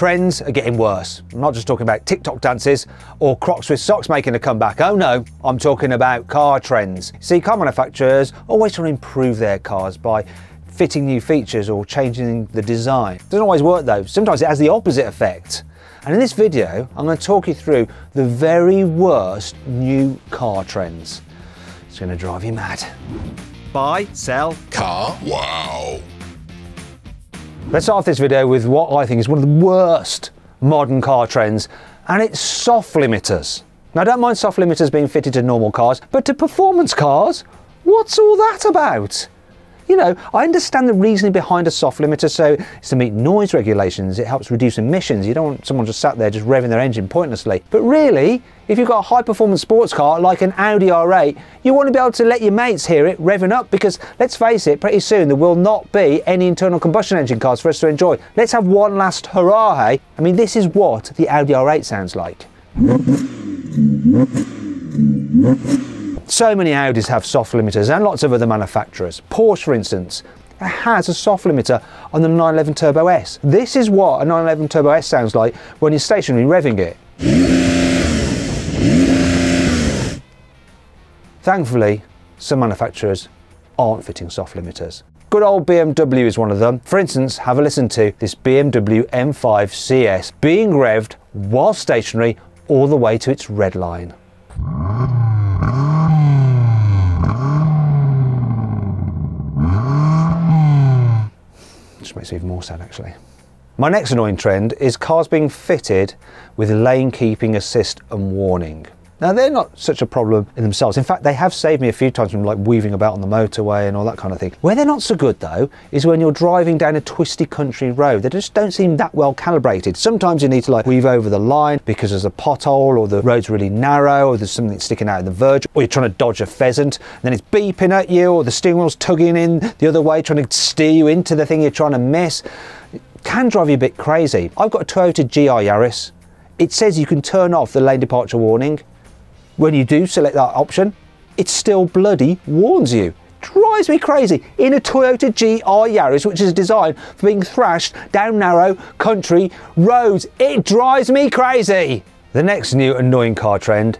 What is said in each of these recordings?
Trends are getting worse. I'm not just talking about TikTok dances or Crocs with socks making a comeback. Oh no, I'm talking about car trends. See, car manufacturers always try to improve their cars by fitting new features or changing the design. It doesn't always work though. Sometimes it has the opposite effect. And in this video, I'm going to talk you through the very worst new car trends. It's going to drive you mad. Buy, sell, carwow. Let's start off this video with what I think is one of the worst modern car trends, and it's soft limiters. Now, I don't mind soft limiters being fitted to normal cars, but to performance cars, what's all that about? You know, I understand the reasoning behind a soft limiter, so it's to meet noise regulations, it helps reduce emissions, you don't want someone just sat there just revving their engine pointlessly. But really, if you've got a high-performance sports car like an Audi R8, you want to be able to let your mates hear it revving up, because let's face it, pretty soon there will not be any internal combustion engine cars for us to enjoy. Let's have one last hurrah, hey? I mean, this is what the Audi R8 sounds like. So many Audis have soft limiters and lots of other manufacturers. Porsche, for instance, has a soft limiter on the 911 Turbo S. This is what a 911 Turbo S sounds like when you're stationary revving it. Thankfully, some manufacturers aren't fitting soft limiters. Good old BMW is one of them. For instance, have a listen to this BMW M5 CS being revved while stationary all the way to its red line. Just makes it even more sad, actually. My next annoying trend is cars being fitted with lane keeping assist and warning. Now, they're not such a problem in themselves. In fact, they have saved me a few times from like weaving about on the motorway and all that kind of thing. Where they're not so good though is when you're driving down a twisty country road. They just don't seem that well calibrated. Sometimes you need to like weave over the line because there's a pothole or the road's really narrow or there's something sticking out of the verge, or you're trying to dodge a pheasant and then it's beeping at you, or the steering wheel's tugging in the other way trying to steer you into the thing you're trying to miss. It can drive you a bit crazy. I've got a Toyota GR Yaris. It says you can turn off the lane departure warning. When you do select that option, it still bloody warns you. Drives me crazy. In a Toyota GR Yaris, which is designed for being thrashed down narrow country roads. It drives me crazy. The next new annoying car trend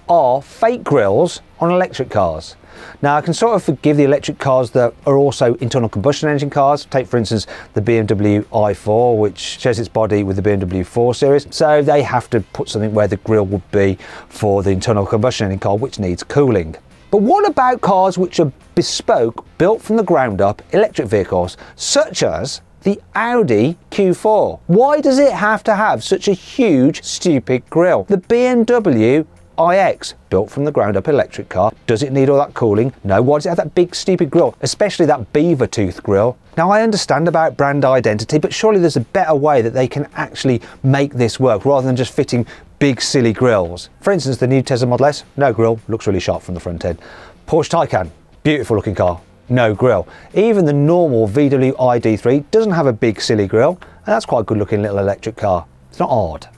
are fake grills on electric cars. Now, I can sort of forgive the electric cars that are also internal combustion engine cars. Take, for instance, the BMW i4, which shares its body with the BMW 4 Series. So they have to put something where the grille would be for the internal combustion engine car, which needs cooling. But what about cars which are bespoke, built from the ground up electric vehicles, such as the Audi Q4? Why does it have to have such a huge, stupid grille? The BMW iX, built from the ground up electric car, does it need all that cooling? No. Why does it have that big stupid grille, especially that beaver tooth grille? Now, I understand about brand identity, but surely there's a better way that they can actually make this work rather than just fitting big silly grills. For instance, the new Tesla Model S, no grille, looks really sharp from the front end. Porsche Taycan, beautiful looking car, no grille. Even the normal VW ID3 doesn't have a big silly grille, and that's quite a good looking little electric car. It's not odd.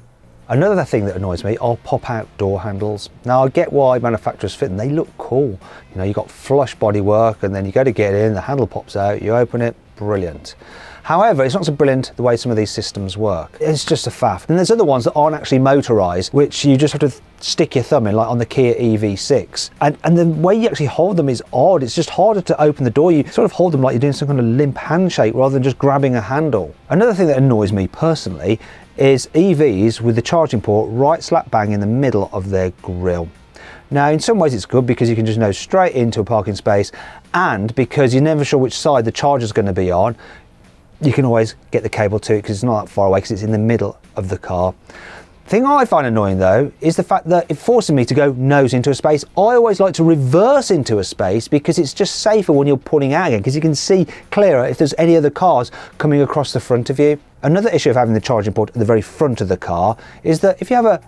Another thing that annoys me are pop-out door handles. Now, I get why manufacturers fit them, they look cool. You know, you've got flush bodywork and then you go to get in, the handle pops out, you open it, brilliant. However, it's not so brilliant the way some of these systems work. It's just a faff. And there's other ones that aren't actually motorised, which you just have to stick your thumb in, like on the Kia EV6. And the way you actually hold them is odd. It's just harder to open the door. You sort of hold them like you're doing some kind of limp handshake rather than just grabbing a handle. Another thing that annoys me personally is EVs with the charging port right slap bang in the middle of their grille. Now, in some ways it's good because you can just nose straight into a parking space, and because you're never sure which side the charger's going to be on, you can always get the cable to it because it's not that far away because it's in the middle of the car. The thing I find annoying though is the fact that it forces me to go nose into a space. I always like to reverse into a space because it's just safer when you're pulling out again, because you can see clearer if there's any other cars coming across the front of you. Another issue of having the charging port at the very front of the car is that if you have a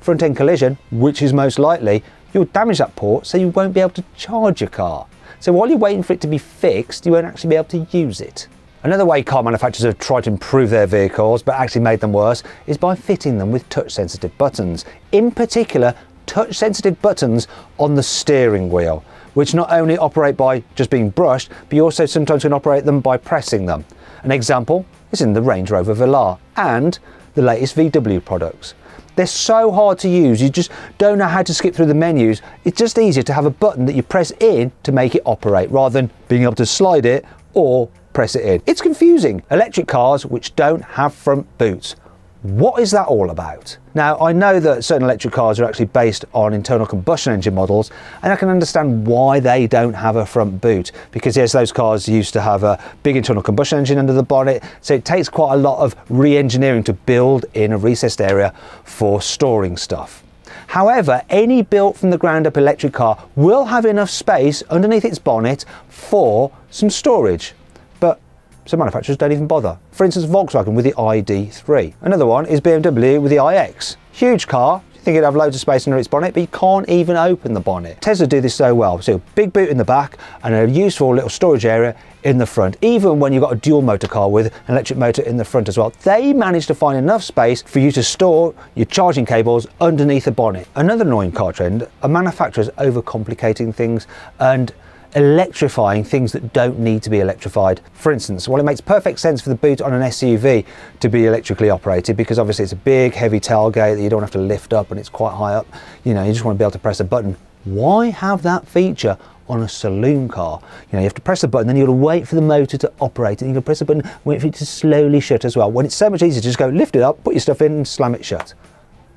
front end collision, which is most likely, you'll damage that port, so you won't be able to charge your car. So while you're waiting for it to be fixed, you won't actually be able to use it. Another way car manufacturers have tried to improve their vehicles, but actually made them worse, is by fitting them with touch-sensitive buttons. In particular, touch-sensitive buttons on the steering wheel, which not only operate by just being brushed, but you also sometimes can operate them by pressing them. An example is in the Range Rover Velar and the latest VW products. They're so hard to use, you just don't know how to skip through the menus. It's just easier to have a button that you press in to make it operate, rather than being able to slide it or press it in. It's confusing. Electric cars which don't have front boots. What is that all about? Now, I know that certain electric cars are actually based on internal combustion engine models, and I can understand why they don't have a front boot, because yes, those cars used to have a big internal combustion engine under the bonnet, so it takes quite a lot of re-engineering to build in a recessed area for storing stuff. However, any built from the ground up electric car will have enough space underneath its bonnet for some storage. Some manufacturers don't even bother. For instance, Volkswagen with the ID.3. Another one is BMW with the iX. Huge car, you think it'd have loads of space under its bonnet, but you can't even open the bonnet. Tesla do this so well. So a big boot in the back and a useful little storage area in the front. Even when you've got a dual motor car with an electric motor in the front as well, they manage to find enough space for you to store your charging cables underneath the bonnet. Another annoying car trend are manufacturers overcomplicating things and electrifying things that don't need to be electrified. For instance, while it makes perfect sense for the boot on an SUV to be electrically operated, because obviously it's a big heavy tailgate that you don't have to lift up and it's quite high up, you know, you just want to be able to press a button. Why have that feature on a saloon car? You know, you have to press the button, then you've got to wait for the motor to operate, and you can press the button, wait for it to slowly shut as well, when it's so much easier to just go lift it up, put your stuff in and slam it shut.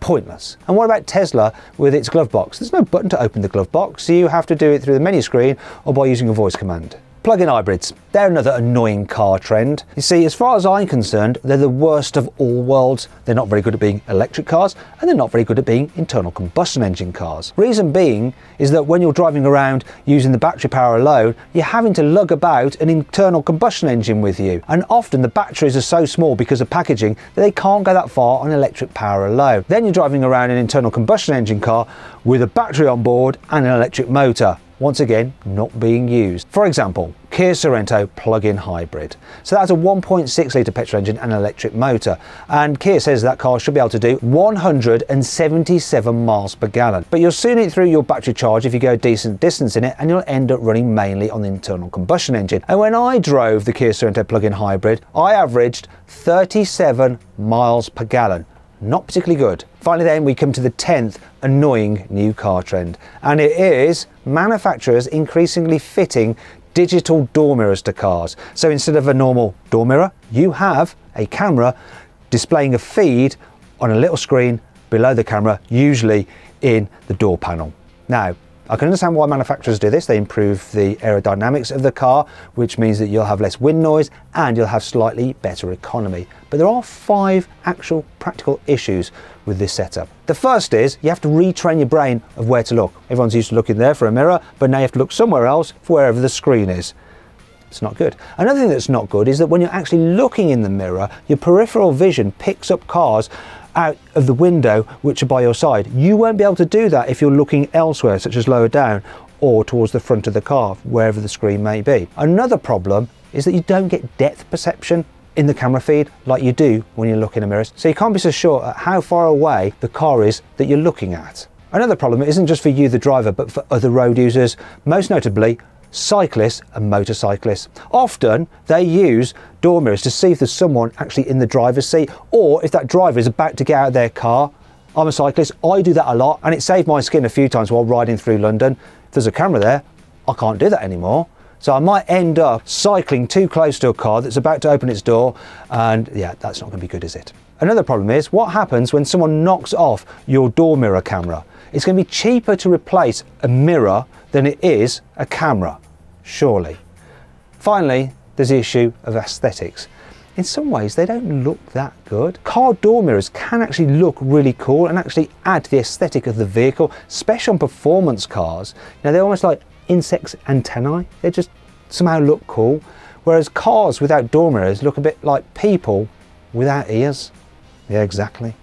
Pointless. And what about Tesla with its glove box? There's no button to open the glove box, so you have to do it through the menu screen or by using a voice command. Plug-in hybrids. They're another annoying car trend. You see, as far as I'm concerned, they're the worst of all worlds. They're not very good at being electric cars, and they're not very good at being internal combustion engine cars. Reason being is that when you're driving around using the battery power alone, you're having to lug about an internal combustion engine with you. And often the batteries are so small because of packaging that they can't go that far on electric power alone. Then you're driving around an internal combustion engine car with a battery on board and an electric motor. Once again, not being used. For example, Kia Sorento plug-in hybrid. So that's a 1.6 litre petrol engine and an electric motor. And Kia says that car should be able to do 177 miles per gallon. But you'll soon eat through your battery charge if you go a decent distance in it, and you'll end up running mainly on the internal combustion engine. And when I drove the Kia Sorento plug-in hybrid, I averaged 37 miles per gallon. Not particularly good. Finally then, we come to the 10th annoying new car trend, and it is manufacturers increasingly fitting digital door mirrors to cars. So instead of a normal door mirror, you have a camera displaying a feed on a little screen below the camera, usually in the door panel. Now, I can understand why manufacturers do this. They improve the aerodynamics of the car, which means that you'll have less wind noise and you'll have slightly better economy. But there are 5 actual practical issues with this setup. The first is you have to retrain your brain of where to look. Everyone's used to looking there for a mirror, but now you have to look somewhere else for wherever the screen is. It's not good. Another thing that's not good is that when you're actually looking in the mirror, your peripheral vision picks up cars out of the window which are by your side. You won't be able to do that if you're looking elsewhere, such as lower down or towards the front of the car, wherever the screen may be. Another problem is that you don't get depth perception in the camera feed like you do when you look in a mirror, so you can't be so sure at how far away the car is that you're looking at. Another problem isn't just for you, the driver, but for other road users, most notably cyclists and motorcyclists. Often they use door mirrors to see if there's someone actually in the driver's seat, or if that driver is about to get out of their car. I'm a cyclist, I do that a lot, and it saved my skin a few times while riding through London. If there's a camera there, I can't do that anymore. So I might end up cycling too close to a car that's about to open its door, and yeah, that's not going to be good, is it? Another problem is what happens when someone knocks off your door mirror camera. It's going to be cheaper to replace a mirror than it is a camera, surely. Finally, there's the issue of aesthetics. In some ways, they don't look that good. Car door mirrors can actually look really cool and actually add to the aesthetic of the vehicle, especially on performance cars. Now, they're almost like insects' antennae. They just somehow look cool. Whereas cars without door mirrors look a bit like people without ears. Yeah, exactly.